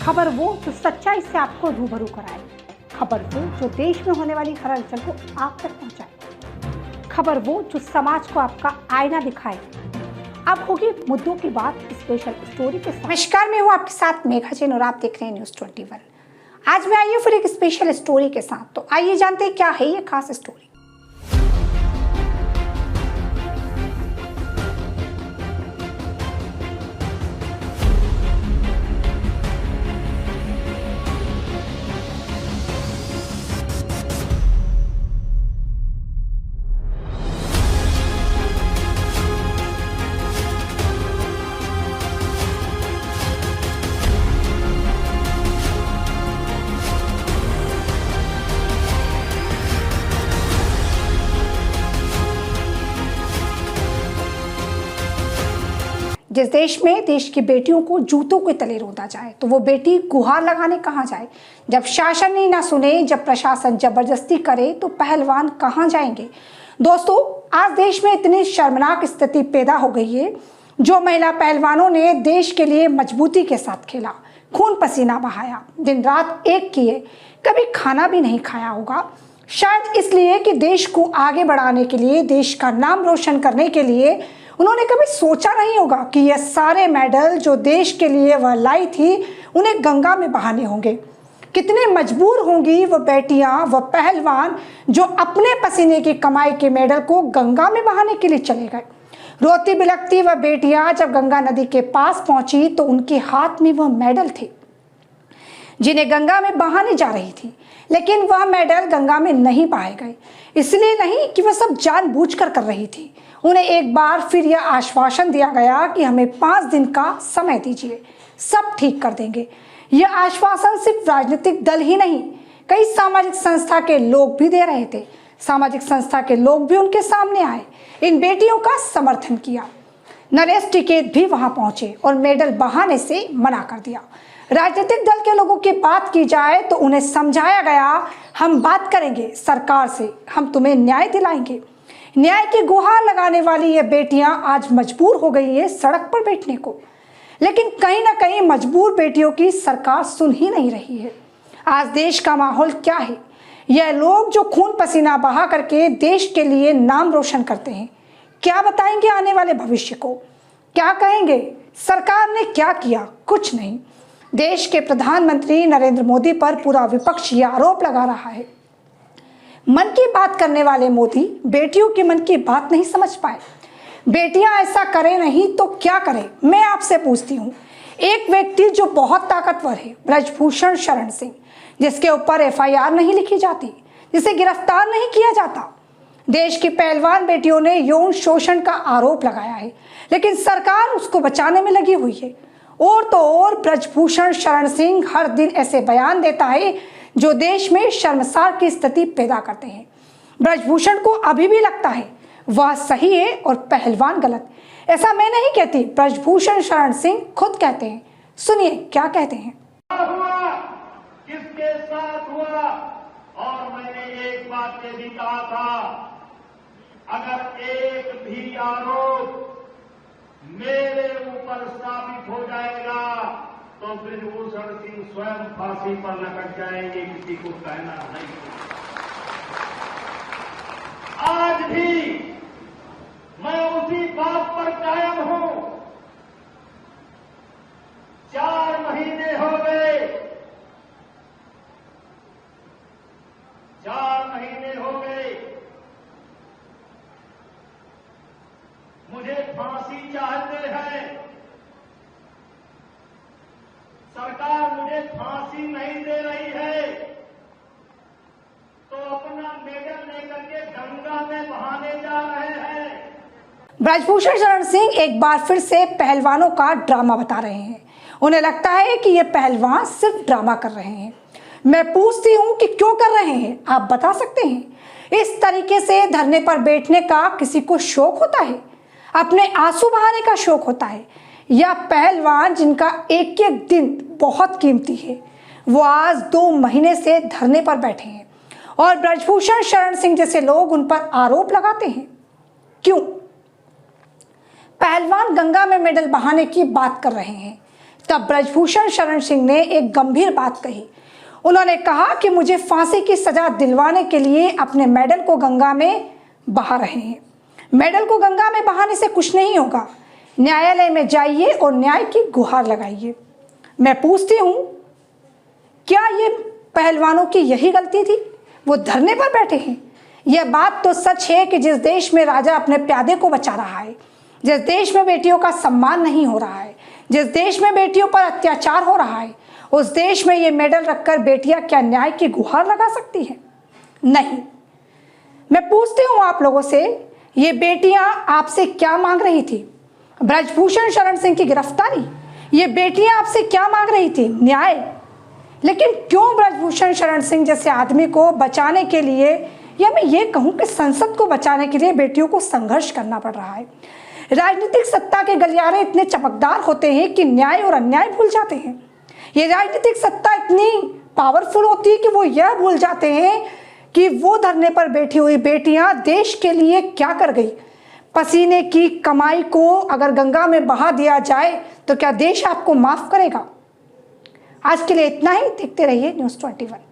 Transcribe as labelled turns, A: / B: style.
A: खबर वो जो सच्चाई से आपको रूबरू कराए, खबर वो जो देश में होने वाली हर हलचल को आप तक पहुंचाए, खबर वो जो समाज को आपका आईना दिखाए। अब होगी मुद्दों की बात स्पेशल स्टोरी के साथ। नमस्कार, मैं हूँ आपके साथ मेघा जैन और आप देख रहे हैं न्यूज़ 21। आज मैं आई हूँ फिर एक स्पेशल स्टोरी के साथ। तो आइए जानते हैं क्या है ये खास स्टोरी। जिस देश में देश की बेटियों को जूतों के तले रोंदा जाए तो वो बेटी गुहार लगाने कहाँ जाए। जब शासन ही ना सुने, जब प्रशासन जबरदस्ती करे तो पहलवान कहाँ जाएंगे। दोस्तों, आज देश में इतनी शर्मनाक स्थिति पैदा हो गई है। जो महिला पहलवानों ने देश के लिए मजबूती के साथ खेला, खून पसीना बहाया, दिन रात एक किए, कभी खाना भी नहीं खाया होगा, शायद इसलिए कि देश को आगे बढ़ाने के लिए, देश का नाम रोशन करने के लिए उन्होंने कभी सोचा नहीं होगा कि ये सारे मेडल जो देश के लिए वह लाई थी उन्हें गंगा में बहाने होंगे। कितने मजबूर होंगी वह बेटियां, वह पहलवान जो अपने पसीने की कमाई के मेडल को गंगा में बहाने के लिए चले गए। रोती बिलखती वह बेटियां जब गंगा नदी के पास पहुंची तो उनके हाथ में वह मेडल थे जिन्हें गंगा में बहाने जा रही थी, लेकिन वह मेडल गंगा में नहीं बहाए गए। इसलिए नहीं कि वह सब जानबूझकर कर रही थी। उन्हें एक बार फिर यह आश्वासन दिया गया कि हमें 5 दिन का समय दीजिए, सब ठीक कर देंगे। यह आश्वासन सिर्फ राजनीतिक दल ही नहीं, कई सामाजिक संस्था के लोग भी दे रहे थे। सामाजिक संस्था के लोग भी उनके सामने आए, इन बेटियों का समर्थन किया। नरेश टिकैत भी वहां पहुंचे और मेडल बहाने से मना कर दिया। राजनीतिक दल के लोगों की बात की जाए तो उन्हें समझाया गया, हम बात करेंगे सरकार से, हम तुम्हें न्याय दिलाएंगे। न्याय की गुहार लगाने वाली ये बेटियां आज मजबूर हो गई है सड़क पर बैठने को, लेकिन कहीं ना कहीं मजबूर बेटियों की सरकार सुन ही नहीं रही है। आज देश का माहौल क्या है, यह लोग जो खून पसीना बहा करके देश के लिए नाम रोशन करते हैं, क्या बताएंगे आने वाले भविष्य को, क्या कहेंगे सरकार ने क्या किया? कुछ नहीं। देश के प्रधानमंत्री नरेंद्र मोदी पर पूरा विपक्ष ये आरोप लगा रहा है। मन की बात करने वाले मोदी बेटियों के मन की बात नहीं समझ पाए। बेटियां ऐसा करें नहीं तो क्या करें? मैं आपसे पूछती हूँ। एक व्यक्ति जो बहुत ताकतवर है, ब्रजभूषण शरण सिंह, जिसके ऊपर FIR नहीं लिखी जाती, जिसे गिरफ्तार नहीं किया जाता। देश की पहलवान बेटियों ने यौन शोषण का आरोप लगाया है, लेकिन सरकार उसको बचाने में लगी हुई है। और तो और ब्रजभूषण शरण सिंह हर दिन ऐसे बयान देता है जो देश में शर्मसार की स्थिति पैदा करते हैं। ब्रजभूषण को अभी भी लगता है वह सही है और पहलवान गलत। ऐसा मैं नहीं कहती, ब्रजभूषण शरण सिंह खुद कहते हैं। सुनिए क्या कहते हैं।
B: हुआ किसके साथ हुआ, और मैंने एक बात ये भी कहा था, अगर एक भी आरोप मेरे ऊपर साबित हो जाएगा तो ब्रजभूषण सिंह स्वयं फांसी पर लटक जाएंगे, किसी को कहना नहीं। आज भी मैं उसी बात पर कायम हूं। 4 महीने हो गए, 4 महीने हो गए, मुझे फांसी चाहते हैं। सरकार मुझे फांसी नहीं दे रही है तो अपना मेडल लेकर के गंगा में बहाने जा रहे हैं।
A: ब्रजभूषण शरण सिंह एक बार फिर से पहलवानों का ड्रामा बता रहे हैं। उन्हें लगता है कि ये पहलवान सिर्फ ड्रामा कर रहे हैं। मैं पूछती हूँ कि क्यों कर रहे हैं, आप बता सकते हैं? इस तरीके से धरने पर बैठने का किसी को शौक होता है? अपने आंसू बहाने का शौक होता है? या पहलवान जिनका एक एक दिन बहुत कीमती है, वो आज 2 महीने से धरने पर बैठे हैं और ब्रजभूषण शरण सिंह जैसे लोग उन पर आरोप लगाते हैं? क्यों? पहलवान गंगा में मेडल बहाने की बात कर रहे हैं, तब ब्रजभूषण शरण सिंह ने एक गंभीर बात कही। उन्होंने कहा कि मुझे फांसी की सजा दिलवाने के लिए अपने मेडल को गंगा में बहा रहे हैं। मेडल को गंगा में बहाने से कुछ नहीं होगा, न्यायालय में जाइए और न्याय की गुहार लगाइए। मैं पूछती हूँ, क्या ये पहलवानों की यही गलती थी? वो धरने पर बैठे हैं। यह बात तो सच है कि जिस देश में राजा अपने प्यादे को बचा रहा है, जिस देश में बेटियों का सम्मान नहीं हो रहा है, जिस देश में बेटियों पर अत्याचार हो रहा है, उस देश में ये मेडल रखकर बेटियां क्या न्याय की गुहार लगा सकती हैं? नहीं। मैं पूछती हूँ आप लोगों से, ये बेटियां आपसे क्या मांग रही थी? ब्रजभूषण शरण सिंह की गिरफ्तारी? ये बेटियां आपसे क्या मांग रही थी? न्याय। लेकिन क्यों ब्रजभूषण शरण सिंह जैसे आदमी को बचाने के लिए, या मैं ये कहूँ कि संसद को बचाने के लिए बेटियों को संघर्ष करना पड़ रहा है? राजनीतिक सत्ता के गलियारे इतने चमकदार होते हैं कि न्याय और अन्याय भूल जाते हैं। ये राजनीतिक सत्ता इतनी पावरफुल होती है कि वो यह भूल जाते हैं कि वो धरने पर बैठी हुई बेटियां देश के लिए क्या कर गई। पसीने की कमाई को अगर गंगा में बहा दिया जाए तो क्या देश आपको माफ करेगा? आज के लिए इतना ही। देखते रहिए News 21।